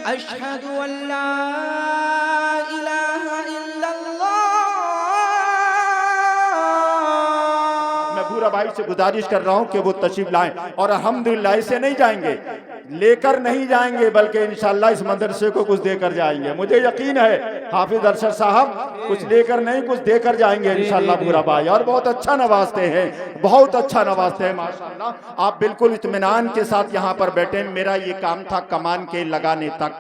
अशहदु अल्ला इलाहा इल्लल्लाह। मैं भूरा भाई से गुजारिश कर रहा हूं कि वो तशरीफ लाएं और अल्हम्दुलिल्लाह इसे नहीं जाएंगे, लेकर नहीं जाएंगे, बल्कि इंशाअल्लाह इस मदरसे को कुछ देकर जाएंगे। मुझे यकीन है हाफिज अरशद साहब कुछ लेकर नहीं कुछ देकर जाएंगे इंशाअल्लाह भूरा भाई। और बहुत अच्छा नवाजते हैं, बहुत अच्छा नवाजते हैं माशाअल्लाह। आप बिल्कुल इत्मीनान के साथ यहाँ पर बैठे। मेरा ये काम था कमान के लगाने तक,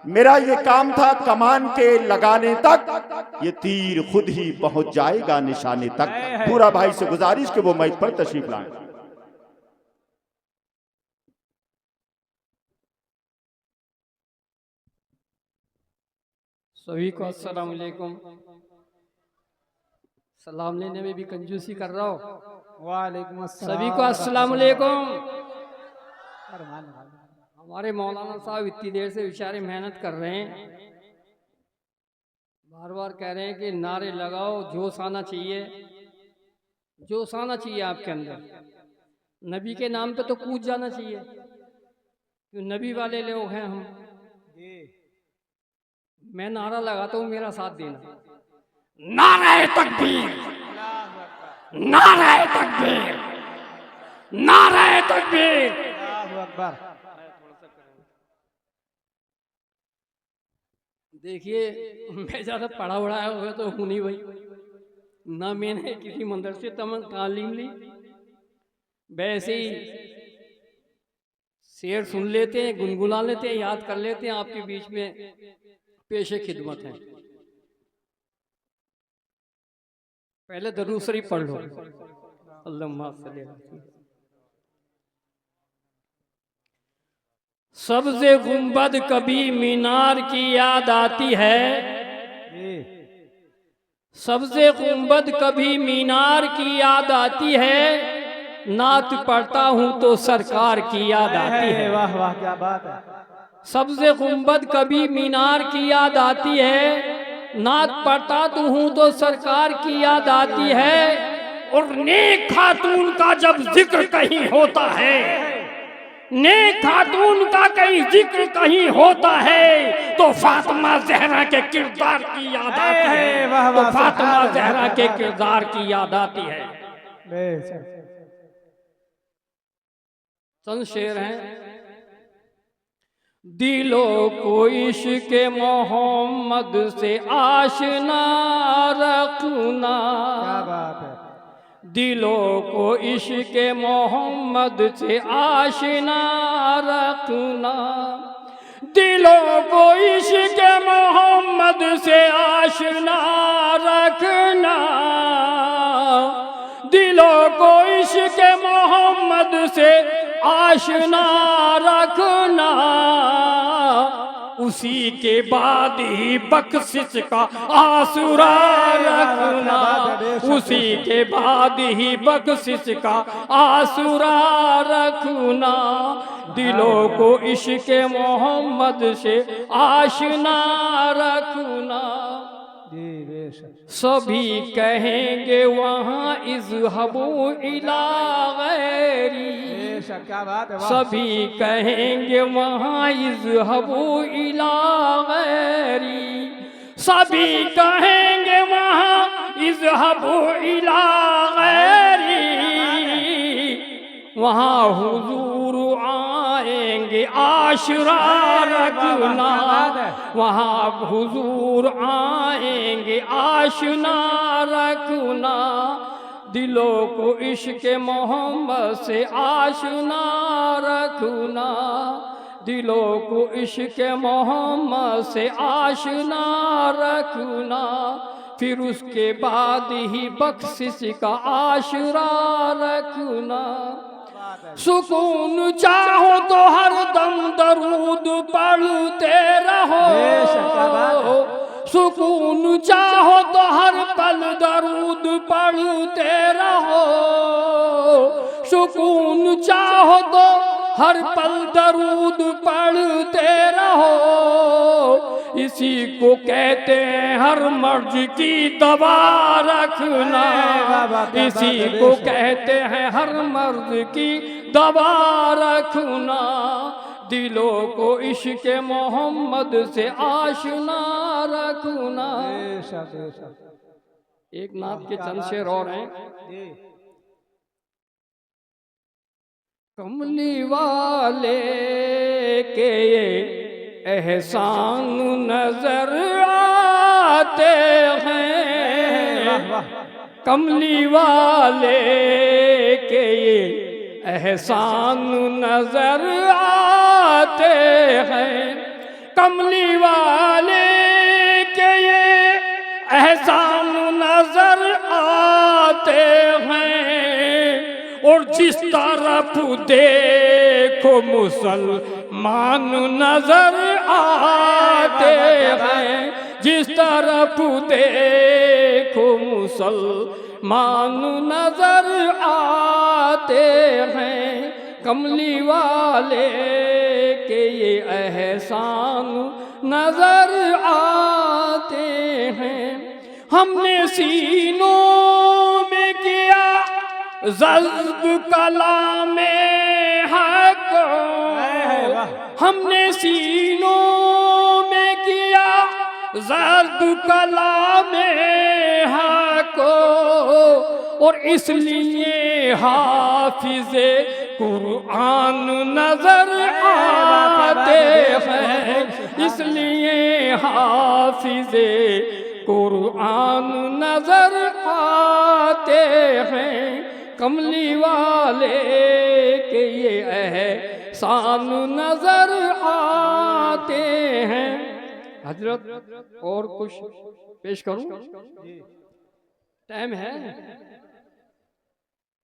मेरा ये काम था कमान के लगाने तक, ये तीर खुद ही पहुंच जाएगा निशाने तक। भूरा भाई से गुजारिश कि वो मैच पर तशरीफ लाएं। सभी को अस्सलाम वालेकुम। सलाम लेने में भी कंजूसी कर रहा हूँ। वालेकुम अस्सलाम। सभी को अस्सलाम वालेकुम। हमारे मौलाना साहब इतनी देर से बेचारे मेहनत कर रहे हैं, बार बार कह रहे हैं कि नारे लगाओ, जोश आना चाहिए, जोश आना चाहिए आपके अंदर। नबी के नाम पे तो कूद जाना चाहिए, क्यों नबी वाले लोग हैं हम। मैं नारा लगाता हूँ, मेरा साथ देना। नारे तकबीर, नारे तकबीर, नारे तकबीर। अल्लाहु अकबर। देखिए मैं ज़्यादा पढ़ा उड़ाया हुआ तो हूँ नहीं भाई, ना मैंने किसी मदरसे तालीम ली, वैसे ही शेर सुन लेते हैं, गुनगुना लेते हैं, याद कर लेते हैं, आपके बीच में पेशे खिदमत है। पहले दरूद शरीफ पढ़ लो। अल्लाहुम्मा सल्ली अलैहि। सबसे गुंबद कभी मीनार की याद आती है, सबसे गुंबद कभी मीनार की याद आती है, नात पढ़ता हूँ तो सरकार की याद आती है। वाह वाह क्या बात है। सबसे गुंबद कभी मीनार की याद आती है, नात पढ़ता तो हूँ तो सरकार की याद आती है। और नेक खातून का जब जिक्र कहीं होता है, नेक खातून का कहीं जिक्र कहीं होता है, तो फातिमा ज़हरा के किरदार की याद आती है, तो फातिमा ज़हरा के किरदार की याद आती है। चंद शेर हैं। दिलों को इश्क़ मोहम्मद से आशना रखना, क्या बात है। दिलों को इश्क़ मोहम्मद से आशना रखना, दिलों को इश्क़ मोहम्मद से आशना रखना, दिलों को इश्क़ मोहम्मद से आशना रखना, उसी के बाद ही बख्शिश का आसुरा रखना, उसी के बाद ही बख्शिश का आसुरा रखना, दिलों को इश्क़ मोहम्मद से आशना रखना। सभी कहेंगे वहाँ इज़हबू इला गैरी, क्या बात है। सभी कहेंगे वहाँ इज़हबू इला गैरी, सभी कहेंगे वहाँ इज़हबू इला गैरी, वहाँ हुजूर आएंगे आशुरा रखना, वहाँ हुजूर आएंगे आशुरा रखना, दिलों को इश्क़ मोहम्मद से आशना रखना, दिलों को इश्क़ मोहम्मद से आशना रखना, फिर उसके बाद ही बख्शिश का आशुरा रखना। सुकून चाहो तो हर दम दरूद पढ़ते रहो, सुकून चाहो तो हर पल दरूद पढ़ते रहो, सुकून चाहो तो हर पल दरूद पढ़ते रहो, इसी को कहते हैं हर मर्ज की दवा रखना, इसी को कहते हैं हर मर्ज की दवा रखना, दिलों को इश्क मोहम्मद से आशना रखना। बेशक बेशक। एक नात के चंद शेर और हैं। जी कमली वाले के ये एहसान नजर आते हैं, वाह वाह। कमली वाले के ये एहसान नजर आते हैं, कमली वाले के ये एहसान नजर आते हैं। और जिस तरफ देखो मुसलमान नजर आते हैं, जिस तरफ देखो मुसलमान नजर आते हैं, कमली वाले के ये एहसान नजर आते हैं। हमने सीनों में किया ज़ल्ब कलाम हक, हमने सीनों में किया ज़ल्ब कलाम हक। और इसलिए हाफिज़े कुरान नजर आते हैं, इसलिए हाफिज़े कुरान नजर आते हैं, कमली वाले के ये एहसान नजर आते हैं। हजरत और कुछ पेश करूं? टाइम है?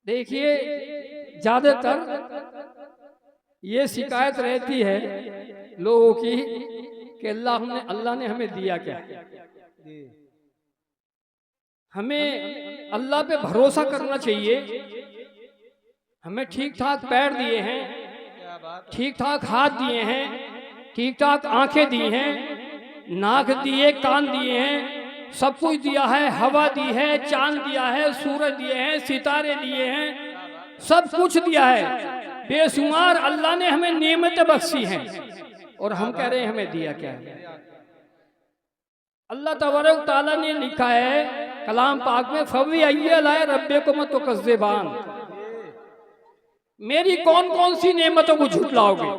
देखिए ज्यादातर ये शिकायत रहती है लोगों की कि अल्लाह ने हमें दिया क्या। हमें अल्लाह पे भरोसा करना चाहिए। हमें ठीक ठाक पैर दिए हैं, ठीक ठाक हाथ दिए हैं, ठीक ठाक आंखें दी हैं, नाक दिए, कान दिए हैं, सब कुछ दिया है, हवा दी है, चांद दिया है, सूरज दिए हैं, सितारे दिए हैं, सब कुछ दिया है। बेशुमार अल्लाह ने हमें नेमतें बख्शी हैं और हम कह रहे हैं हमें दिया क्या है। अल्लाह तबारक तआला ने लिखा है कलाम पाक में, फवी अय्यलाए रब्बिकुम तुकज़्ज़िबान, मेरी कौन कौन सी नेमतों को झुटलाओगे।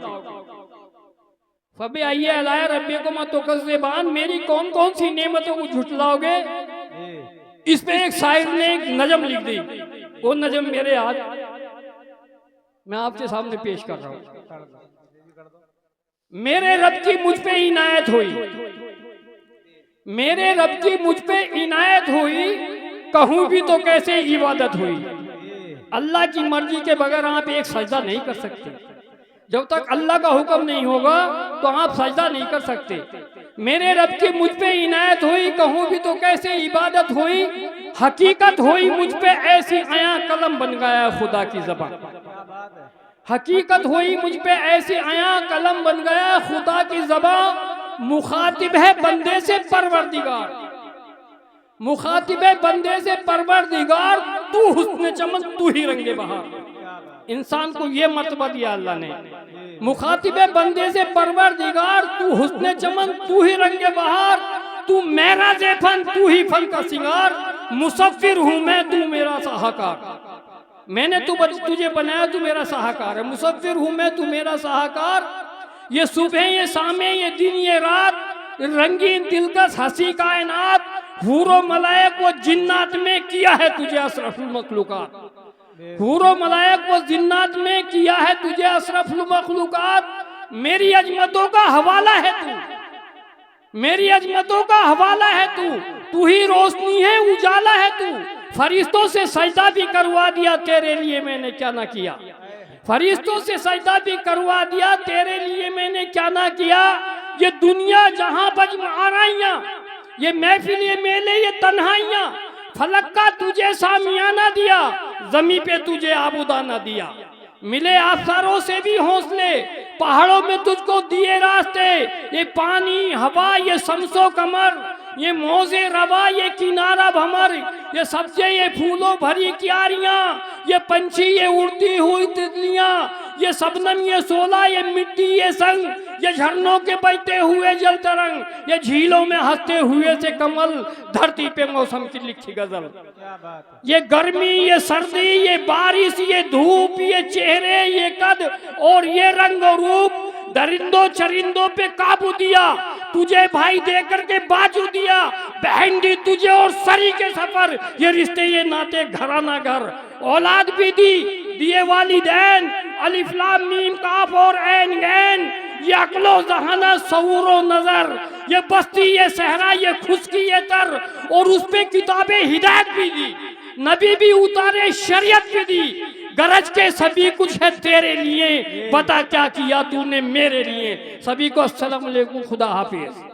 फवी अय्यलाए रब्बिकुम तुकज़्ज़िबान, मेरी कौन कौन सी नेमतों को झुटलाओगे। इस पे एक शायर ने एक नज़म लिख दी, वो नज़म मेरे आज मैं आपके सामने पेश कर रहा हूं। मेरे रब की मुझ पे इनायत हुई, मेरे रब की मुझ पे इनायत हुई, कहूं भी तो कैसे इबादत हुई। अल्लाह की मर्जी के बगैर आप एक सजदा नहीं कर सकते। जब तक अल्लाह का हुक्म नहीं होगा तो आप सजदा नहीं कर सकते। मेरे रब की मुझ पे इनायत हुई, कहूं भी तो कैसे इबादत हुई। हकीकत हुई मुझ पे ऐसी, आया कलम बन गया खुदा की ज़बान। हकीकत हुई मुझ पे ऐसी, आया कलम बन गया खुदा की ज़बान। मुखातिब है बंदे से परवरदिगार, मुखातिब है बंदे से परवरदिगार, तू हुस्न चमन तू ही रंगे बहार। इंसान को ये मर्तबा दिया अल्लाह ने, मुखातिब है बंदे से परवरदिगार, तू हुस्न चमन तू ही रंगे बहार। तू मेरा फन तू ही फन का सिंगार, मुसव्विर हूँ मैं तू मेरा साहकार। मैंने तुझे बनाया तू मेरा साहकार है, मुसव्विर हूँ मैं तू मेरा साहकार। ये सुबह ये शामें ये दिन ये रात, रंगीन दिलकश हंसी कायनात, हूरो मलायक व जिन्नात में किया है तुझे अशरफुल मखलूकात। हूरो मलायक व जिन्नात में किया है तुझे अशरफुल मखलूकात। मेरी अजमतों का हवाला है तू, मेरी अजमतों का हवाला है तू, तू ही रोशनी है उजाला है तू। फरिश्तों से सजदा भी करवा दिया तेरे लिए मैंने क्या ना किया, फरिश्तों से सजदा भी करवा दिया तेरे लिए मैंने क्या ना किया। ये दुनिया जहां बज आराइयां, ये महफिल ये मेले ये तन्हाइयां, फलक का तुझे सामियाना दिया, जमी पे तुझे आबुदाना दिया। मिले आफसारों से भी हौसले, पहाड़ों में तुझको दिए रास्ते। ये पानी हवा ये शम्सो कमर, ये मौजे रवा ये किनारा भमर, ये सब्जे ये फूलों भरी क्यारियां, ये पंछी ये उड़ती हुई तितलियां, ये सबनम, ये सोला, ये मिट्टी, ये संग, ये झरनों के बहते हुए जल तरंग, ये झीलों में हंसते हुए से कमल, धरती पे मौसम की लिखी गजल। क्या बात है। ये गर्मी, ये सर्दी, ये बारिश, ये धूप, ये चेहरे, ये कद और ये रंग और रूप, दरिंदों चरिंदों पे काबू दिया, तुझे भाई दे करके बाजू दिया, बहन दी तुझे और सरी के सफर, ये रिश्ते ये नाते घराना घर, औलाद भी दी, दिए वालिदैन, अलिफ लाम मीम काफ और ऐन गैन, ये अक्लो जहाना सऊरो नजर, ये बस्ती, ये सहरा, ये खुशकी, ये तर, और उस पे किताबें हिदायत भी दी, नबी भी उतारे, शरीयत भी दी, गरज के सभी कुछ है तेरे लिए, बता क्या किया तूने मेरे लिए। सभी को अस्सलाम वालेकुम, खुदा हाफिज।